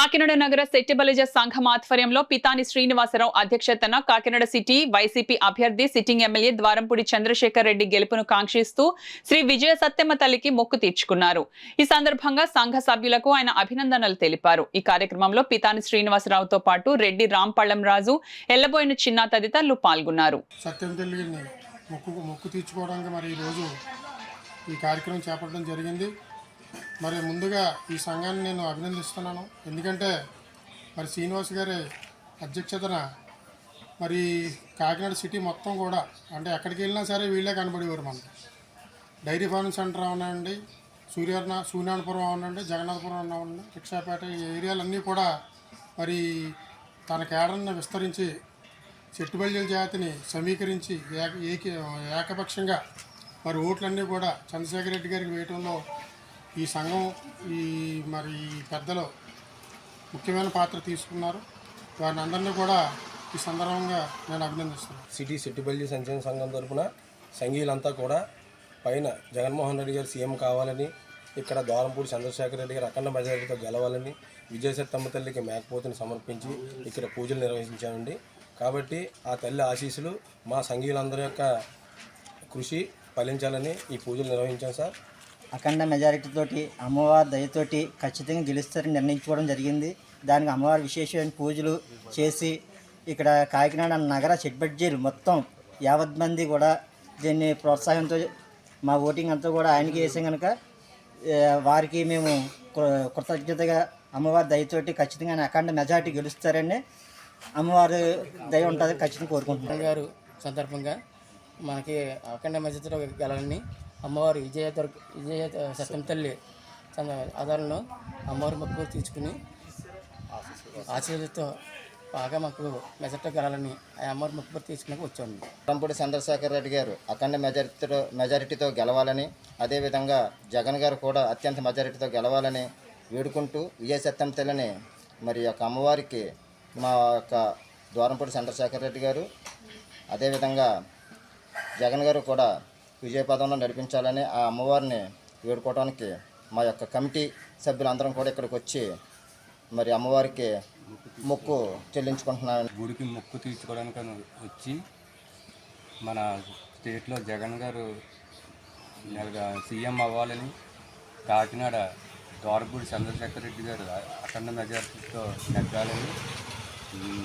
కాకినాడ నగర సెట్టిబలిజ సంఘం ఆధ్వర్యంలో పితాని శ్రీనివాసరావు అధ్యక్షతన కాకినాడ సిటీ వైసీపీ అభ్యర్థి సిట్టింగ్ ఎమ్మెల్యే ద్వారంపూడి చంద్రశేఖర్ రెడ్డి గెలుపును కాంక్షిస్తూ శ్రీ విజయ సత్యమ్మ తల్లికి మొక్కు తీర్చుకున్నారు. ఈ సందర్భంగా సంఘ సభ్యులకు ఆయన అభినందనలు తెలిపారు. ఈ కార్యక్రమంలో పితాని శ్రీనివాసరావుతో పాటు రెడ్డి రాంపళ్లం రాజు, ఎల్లబోయిన చిన్న తదితరులు పాల్గొన్నారు. మొక్కు తీర్చుకోవడానికి మరి ఈరోజు ఈ కార్యక్రమం చేపట్టడం జరిగింది. మరి ముందుగా ఈ సంఘాన్ని నేను అభినందిస్తున్నాను. ఎందుకంటే మరి శ్రీనివాస్ గారి అధ్యక్షతన మరి కాకినాడ సిటీ మొత్తం కూడా అంటే ఎక్కడికి వెళ్ళినా సరే వీళ్ళే కనబడేవారు. మనకి డైరీ ఫార్మింగ్ సెంటర్ అవనండి, సూర్యనారాయణపురం అవనండి, జగన్నాథపురం అవనండి, రిక్షాపేట ఈ ఏరియాలన్నీ కూడా మరి తన కేడర్ని విస్తరించి సెట్టిబలిజల జాతిని సమీకరించి ఏకపక్షంగా మరి ఓట్లన్నీ కూడా చంద్రశేఖర్ రెడ్డి గారికి వేయటంలో ఈ సంఘం మరి పెద్దలు ముఖ్యమైన పాత్ర తీసుకున్నారు. వారిని అందరినీ కూడా ఈ సందర్భంగా నేను అభినందిస్తున్నాను. సిటీ సెట్టిబలిజ సంక్షేమ సంఘం తరఫున సంఘీయులంతా కూడా పైన జగన్మోహన్ రెడ్డి గారు సీఎం కావాలని, ఇక్కడ ద్వారంపూడి చంద్రశేఖర్ రెడ్డి గారు అఖండ మెజారిటీతో గెలవాలని విజయసత్తమ్మ తల్లికి మేకపోతుని సమర్పించి ఇక్కడ పూజలు నిర్వహించామండి. కాబట్టి ఆ తల్లి ఆశీస్సులు మా సంఘీయులందరి యొక్క కృషి ఫలించాలని ఈ పూజలు నిర్వహించాం సార్. అఖండ మెజారిటీతోటి అమ్మవారి దయతోటి ఖచ్చితంగా గెలుస్తారని నిర్ణయించుకోవడం జరిగింది. దానికి అమ్మవారి విశేషమైన పూజలు చేసి ఇక్కడ కాకినాడ నగర సెట్టిబలిజలు మొత్తం 50 మంది కూడా దీన్ని ప్రోత్సాహంతో మా ఓటింగ్ అంతా కూడా ఆయనకి వేసాం కనుక వారికి మేము కృతజ్ఞతగా అమ్మవారి దయతోటి ఖచ్చితంగా అఖండ మెజారిటీ గెలుస్తారని అమ్మవారి దయ ఉంటుంది ఖచ్చితంగా కోరుకుంటున్నాం. గారు సందర్భంగా మనకి అఖండ మెజారిటీతో గెలాలని అమ్మవారి విజయ సత్యం తల్లి ఆధారంలో అమ్మవారి మొక్కు తీర్చుకుని ఆశీర్వాదంతో బాగా మాకు మెజారిటీ గెలాలని ఆ అమ్మవారి మొక్కు తీసుకుని వచ్చాము. ద్వారంపూడి చంద్రశేఖర్ రెడ్డి గారు అఖండ మెజారిటీతో గెలవాలని, అదేవిధంగా జగన్ గారు కూడా అత్యంత మెజారిటీతో గెలవాలని వేడుకుంటూ విజయ సత్యం తల్లిని మరి యొక్క అమ్మవారికి మా యొక్క ద్వారంపూడి చంద్రశేఖర్ రెడ్డి గారు అదేవిధంగా జగన్ గారు కూడా విజయపదంలో నడిపించాలని ఆ అమ్మవారిని వేడుకోవడానికి మా యొక్క కమిటీ సభ్యులందరం కూడా ఇక్కడికి వచ్చి మరి అమ్మవారికి మొక్కు చెల్లించుకుంటున్నాను. గుడికి మొక్కు తీర్చుకోవడానికి వచ్చి మన స్టేట్లో జగన్ గారు సీఎం అవ్వాలని, కాకినాడ ద్వారంపూడి చంద్రశేఖర్ రెడ్డి గారు అఖండ మెజారిటీతో నెగ్గాలని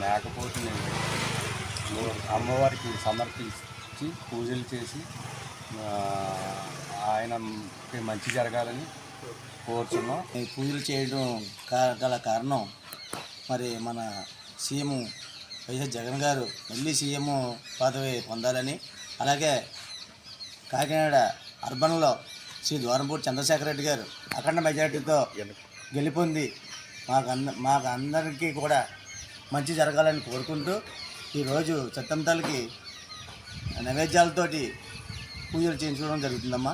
మేకపోతుని అమ్మవారికి సమర్పించి పూజలు చేసి ఆయనకి మంచి జరగాలని కోరుతున్నాం. ఈ పూజలు చేయడం గల కారణం మరి మన సీఎం వైఎస్ జగన్ గారు మళ్ళీ సీఎం పదవి పొందాలని, అలాగే కాకినాడ అర్బన్లో శ్రీ ద్వారంపూడి చంద్రశేఖర్ రెడ్డి గారు అఖండ మెజారిటీతో గెలుపొంది మాకు అందరికీ కూడా మంచి జరగాలని కోరుకుంటూ ఈరోజు సత్తమ్మ తల్లికి నైవేద్యాలతోటి పూజలు చేయించుకోవడం జరుగుతుందమ్మా.